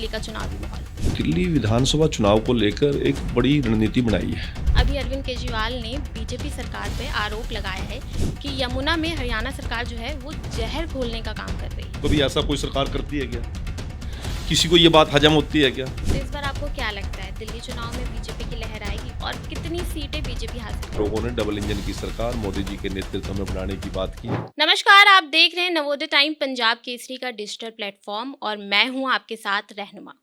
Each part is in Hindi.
दिल्ली का चुनावी माहौल? दिल्ली विधानसभा चुनाव को लेकर एक बड़ी रणनीति बनाई है। अभी अरविंद केजरीवाल ने बीजेपी सरकार पे आरोप लगाया है कि यमुना में हरियाणा सरकार जो है वो जहर घोलने का काम कर रही है। कभी ऐसा कोई सरकार करती है क्या? किसी को ये बात हजम होती है क्या? तो इस बार आपको क्या लगता है दिल्ली चुनाव में बीजेपी की लहर आएगी और कितनी सीटें बीजेपी हासिल करेगी? लोगों ने डबल इंजन की सरकार मोदी जी के नेतृत्व में बनाने की बात की। नमस्कार, आप देख रहे हैं नवोदय टाइम पंजाब केसरी का डिजिटल प्लेटफॉर्म और मैं हूं आपके साथ रहनुमा।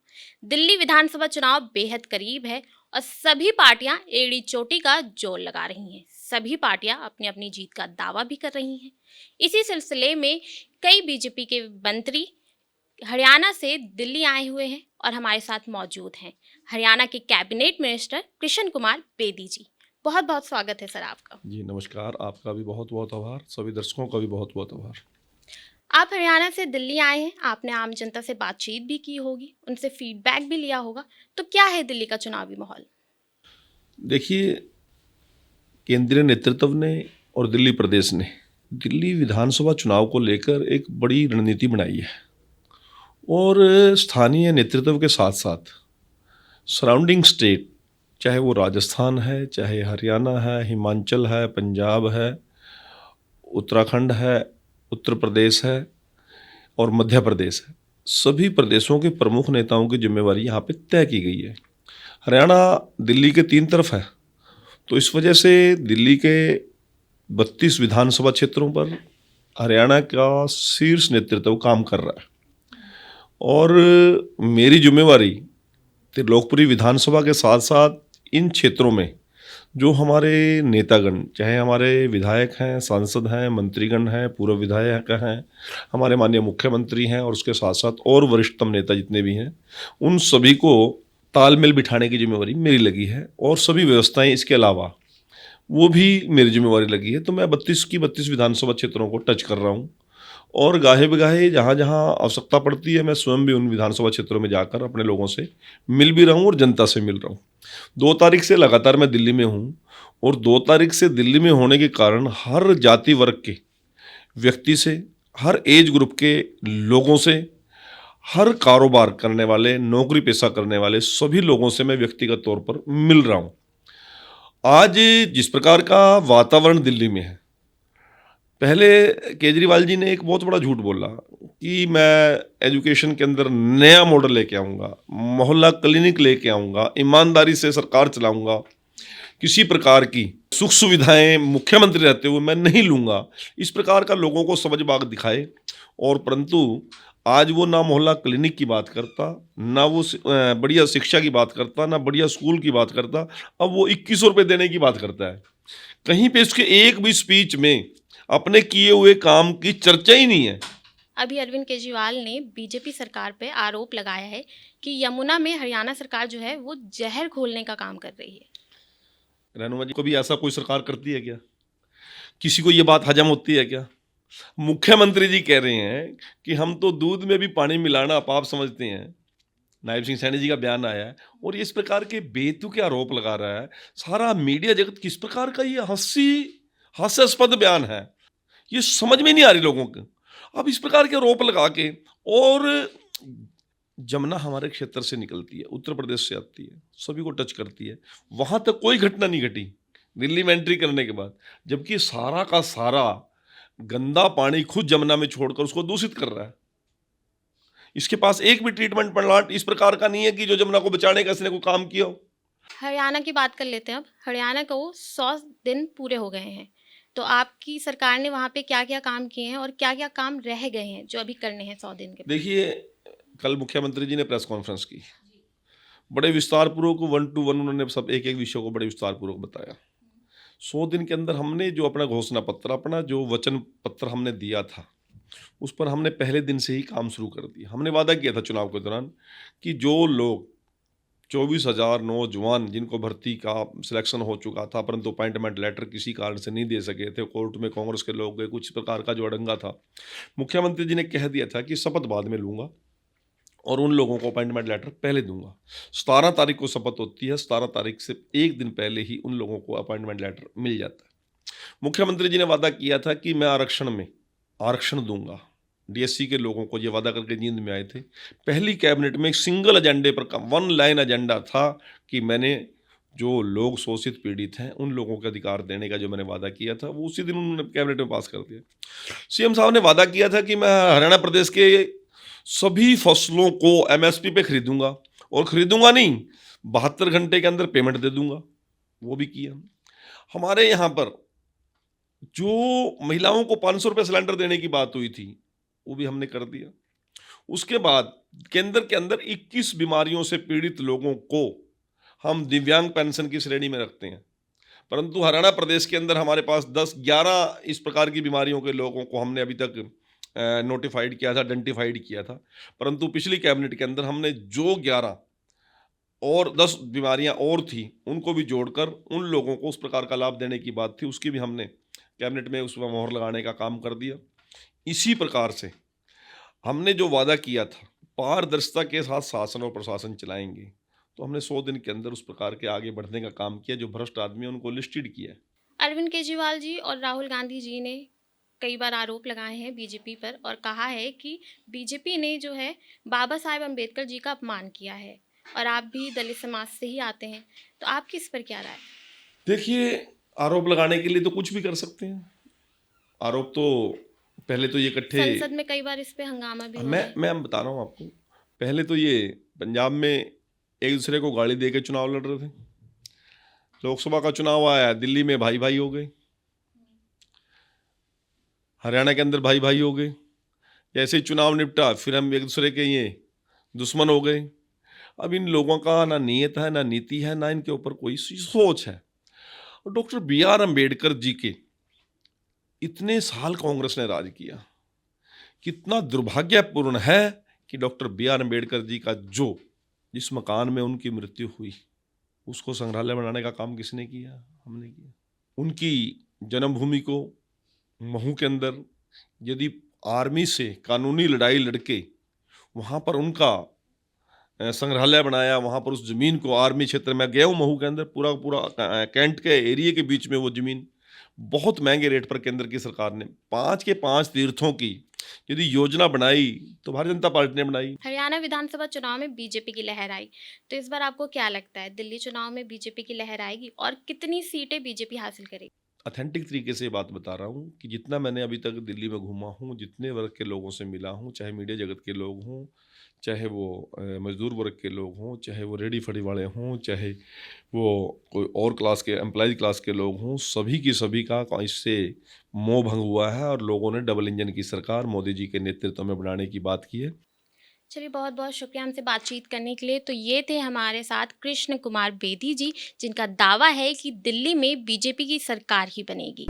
दिल्ली विधानसभा चुनाव बेहद करीब है और सभी पार्टियां एड़ी चोटी का जोर लगा रही हैं। सभी पार्टियां अपनी अपनी जीत का दावा भी कर रही हैं। इसी सिलसिले में कई बीजेपी के मंत्री हरियाणा से दिल्ली आए हुए हैं और हमारे साथ मौजूद हैं हरियाणा के कैबिनेट मिनिस्टर कृष्ण कुमार बेदी जी। बहुत बहुत स्वागत है सर आपका। जी नमस्कार, आपका भी बहुत बहुत आभार, सभी दर्शकों का भी बहुत बहुत आभार। आप हरियाणा से दिल्ली आए हैं, आपने आम जनता से बातचीत भी की होगी, उनसे फीडबैक भी लिया होगा, तो क्या है दिल्ली का चुनावी माहौल? देखिए, केंद्रीय नेतृत्व ने और दिल्ली प्रदेश ने दिल्ली विधानसभा चुनाव को लेकर एक बड़ी रणनीति बनाई है और स्थानीय नेतृत्व के साथ साथ सराउंडिंग स्टेट, चाहे वो राजस्थान है, चाहे हरियाणा है, हिमाचल है, पंजाब है, उत्तराखंड है, उत्तर प्रदेश है और मध्य प्रदेश है, सभी प्रदेशों के प्रमुख नेताओं की जिम्मेवारी यहाँ पे तय की गई है। हरियाणा दिल्ली के 3 तरफ है, तो इस वजह से दिल्ली के 32 विधानसभा क्षेत्रों पर हरियाणा का शीर्ष नेतृत्व काम कर रहा है और मेरी जिम्मेवारी त्रिलोकपुरी विधानसभा के साथ साथ इन क्षेत्रों में जो हमारे नेतागण, चाहे हमारे विधायक हैं, सांसद हैं, मंत्रीगण हैं, पूर्व विधायक हैं, हमारे माननीय मुख्यमंत्री हैं और उसके साथ साथ और वरिष्ठतम नेता जितने भी हैं, उन सभी को तालमेल बिठाने की जिम्मेवारी मेरी लगी है और सभी व्यवस्थाएं इसके अलावा वो भी मेरी जिम्मेवारी लगी है। तो मैं 32 की 32 विधानसभा क्षेत्रों को टच कर रहा हूँ और गाहे बगाहे जहाँ जहाँ आवश्यकता पड़ती है मैं स्वयं भी उन विधानसभा क्षेत्रों में जाकर अपने लोगों से मिल भी रहा हूँ और जनता से मिल रहा हूँ। 2 तारीख से लगातार मैं दिल्ली में हूँ और 2 तारीख से दिल्ली में होने के कारण हर जाति वर्ग के व्यक्ति से, हर एज ग्रुप के लोगों से, हर कारोबार करने वाले, नौकरी पेशा करने वाले सभी लोगों से मैं व्यक्तिगत तौर पर मिल रहा हूँ। आज जिस प्रकार का वातावरण दिल्ली में है, पहले केजरीवाल जी ने एक बहुत बड़ा झूठ बोला कि मैं एजुकेशन के अंदर नया मॉडल लेके आऊँगा, मोहल्ला क्लिनिक लेके आऊँगा, ईमानदारी से सरकार चलाऊँगा, किसी प्रकार की सुख सुविधाएं मुख्यमंत्री रहते हुए मैं नहीं लूँगा, इस प्रकार का लोगों को समझ बाग दिखाए। और परंतु आज वो ना मोहल्ला क्लिनिक की बात करता, ना वो बढ़िया शिक्षा की बात करता, ना बढ़िया स्कूल की बात करता, अब वो 2100 रुपये देने की बात करता है। कहीं पे इसके एक भी स्पीच में अपने किए हुए काम की चर्चा ही नहीं है। अभी अरविंद केजरीवाल ने बीजेपी सरकार पे आरोप लगाया है कि यमुना में हरियाणा सरकार जो है वो जहर घोलने का काम कर रही है। रहनुमा जी, कभी ऐसा कोई सरकार करती है क्या? किसी को ये बात हजम होती है क्या? मुख्यमंत्री जी कह रहे हैं कि हम तो दूध में भी पानी मिलाना पाप समझते हैं। नायब सिंह सैनी जी का बयान आया है और ये इस प्रकार के बेतुके आरोप लगा रहा है। सारा मीडिया जगत किस प्रकार का ये हास्यास्पद बयान है, ये समझ में नहीं आ रही लोगों को। अब इस प्रकार के आरोप लगा के, और जमुना हमारे क्षेत्र से निकलती है, उत्तर प्रदेश से आती है, सभी को टच करती है, वहां तक कोई घटना नहीं घटी दिल्ली में एंट्री करने के बाद, जबकि सारा का सारा गंदा पानी खुद जमुना में छोड़कर उसको दूषित कर रहा है। इसके पास एक भी ट्रीटमेंट प्लांट इस प्रकार का नहीं है कि जो जमुना को बचाने का इसने कोई काम किया हो। हरियाणा की बात कर लेते हैं। अब हरियाणा को 100 दिन पूरे हो गए हैं, तो आपकी सरकार ने वहाँ पे क्या क्या काम किए हैं और क्या क्या काम रह गए हैं जो अभी करने हैं 100 दिन के? देखिए, कल मुख्यमंत्री जी ने प्रेस कॉन्फ्रेंस की, बड़े विस्तारपूर्वक 1 to 1 उन्होंने सब एक एक विषय को बड़े विस्तारपूर्वक बताया। 100 दिन के अंदर हमने जो अपना घोषणा पत्र, अपना जो वचन पत्र हमने दिया था, उस पर हमने पहले दिन से ही काम शुरू कर दिया। हमने वादा किया था चुनाव के दौरान कि जो लोग 24,000 नौजवान जिनको भर्ती का सिलेक्शन हो चुका था परंतु अपॉइंटमेंट लेटर किसी कारण से नहीं दे सके थे, कोर्ट में कांग्रेस के लोग गए, कुछ प्रकार का जो अड़ंगा था, मुख्यमंत्री जी ने कह दिया था कि शपथ बाद में लूँगा और उन लोगों को अपॉइंटमेंट लेटर पहले दूंगा। 17 तारीख को शपथ होती है, 17 तारीख से एक दिन पहले ही उन लोगों को अपॉइंटमेंट लेटर मिल जाता है। मुख्यमंत्री जी ने वादा किया था कि मैं आरक्षण में आरक्षण दूंगा, डीएससी के लोगों को ये वादा करके नींद में आए थे। पहली कैबिनेट में एक सिंगल एजेंडे पर काम, वन लाइन एजेंडा था कि मैंने जो लोग शोषित पीड़ित हैं उन लोगों के अधिकार देने का जो मैंने वादा किया था वो उसी दिन उन्होंने कैबिनेट में पास कर दिया। सीएम साहब ने वादा किया था कि मैं हरियाणा प्रदेश के सभी फसलों को एमएसपी पे खरीदूंगा, और खरीदूंगा नहीं, 72 घंटे के अंदर पेमेंट दे दूंगा। वो भी किया। हमारे यहाँ पर जो महिलाओं को 500 रुपये सिलेंडर देने की बात हुई थी वो भी हमने कर दिया। उसके बाद केंद्र के अंदर 21 बीमारियों से पीड़ित लोगों को हम दिव्यांग पेंशन की श्रेणी में रखते हैं, परंतु हरियाणा प्रदेश के अंदर हमारे पास 10-11 इस प्रकार की बीमारियों के लोगों को हमने अभी तक नोटिफाइड किया था, आइडेंटिफाइड किया था। परंतु पिछली कैबिनेट के अंदर हमने जो 11 और 10 बीमारियां और थी उनको भी जोड़कर उन लोगों को उस प्रकार का लाभ देने की बात थी, उसकी भी हमने कैबिनेट में उसमें मोहर लगाने का काम कर दिया। इसी प्रकार से हमने जो वादा किया था पारदर्शिता के साथ शासन और प्रशासन चलाएंगे, तो हमने 100 दिन के अंदर उस प्रकार के आगे बढ़ने का काम किया। जो भ्रष्ट आदमी है उनको लिस्टेड किया। अरविंद केजरीवाल जी और राहुल गांधी जी ने कई बार आरोप लगाए हैं बीजेपी पर और कहा है कि बीजेपी ने जो है बाबा साहेब अम्बेडकर जी का अपमान किया है, और आप भी दलित समाज से ही आते हैं, तो आपकी इस पर क्या राय? देखिए, आरोप लगाने के लिए तो कुछ भी कर सकते हैं। आरोप तो पहले तो ये इकट्ठे संसद में कई बार इस पे हंगामा भी हुआ है। मैं बता रहा हूँ आपको। पहले तो ये पंजाब में एक दूसरे को गाली दे के चुनाव लड़ रहे थे। लोकसभा का चुनाव आया, दिल्ली में भाई भाई हो गए, हरियाणा के अंदर भाई भाई हो गए। जैसे ही चुनाव निपटा फिर हम एक दूसरे के ये दुश्मन हो गए। अब इन लोगों का ना नीयत है, ना नीति है, ना इनके ऊपर कोई सोच है। और डॉक्टर B.R. अम्बेडकर जी के इतने साल कांग्रेस ने राज किया, कितना दुर्भाग्यपूर्ण है कि डॉक्टर B.R. अम्बेडकर जी का जो जिस मकान में उनकी मृत्यु हुई उसको संग्रहालय बनाने का काम किसने किया? हमने किया। उनकी जन्मभूमि को महू के अंदर यदि आर्मी से कानूनी लड़ाई लड़के वहाँ पर उनका संग्रहालय बनाया, वहाँ पर उस ज़मीन को आर्मी क्षेत्र में गया हूँ महू के अंदर, पूरा पूरा कैंट के एरिया के बीच में वो ज़मीन बहुत महंगे रेट पर केंद्र की सरकार ने 5 के 5 तीर्थों की यदि योजना बनाई तो भारतीय जनता पार्टी ने बनाई। हरियाणा विधानसभा चुनाव में बीजेपी की लहर आई, तो इस बार आपको क्या लगता है दिल्ली चुनाव में बीजेपी की लहर आएगी और कितनी सीटें बीजेपी हासिल करेगी? ऑथेंटिक तरीके से बात बता रहा हूँ कि जितना मैंने अभी तक दिल्ली में घूमा हूँ, जितने वर्ग के लोगों से मिला हूँ, चाहे मीडिया जगत के लोग हों, चाहे वो मजदूर वर्ग के लोग हों, चाहे वो रेडी फड़ी वाले हों, चाहे वो कोई और क्लास के एम्प्लॉयज क्लास के लोग हों, सभी की सभी का इससे मोह भंग हुआ है और लोगों ने डबल इंजन की सरकार मोदी जी के नेतृत्व में बनाने की बात की है। चलिए, बहुत बहुत शुक्रिया हमसे बातचीत करने के लिए। तो ये थे हमारे साथ कृष्ण कुमार बेदी जी, जिनका दावा है कि दिल्ली में बीजेपी की सरकार ही बनेगी।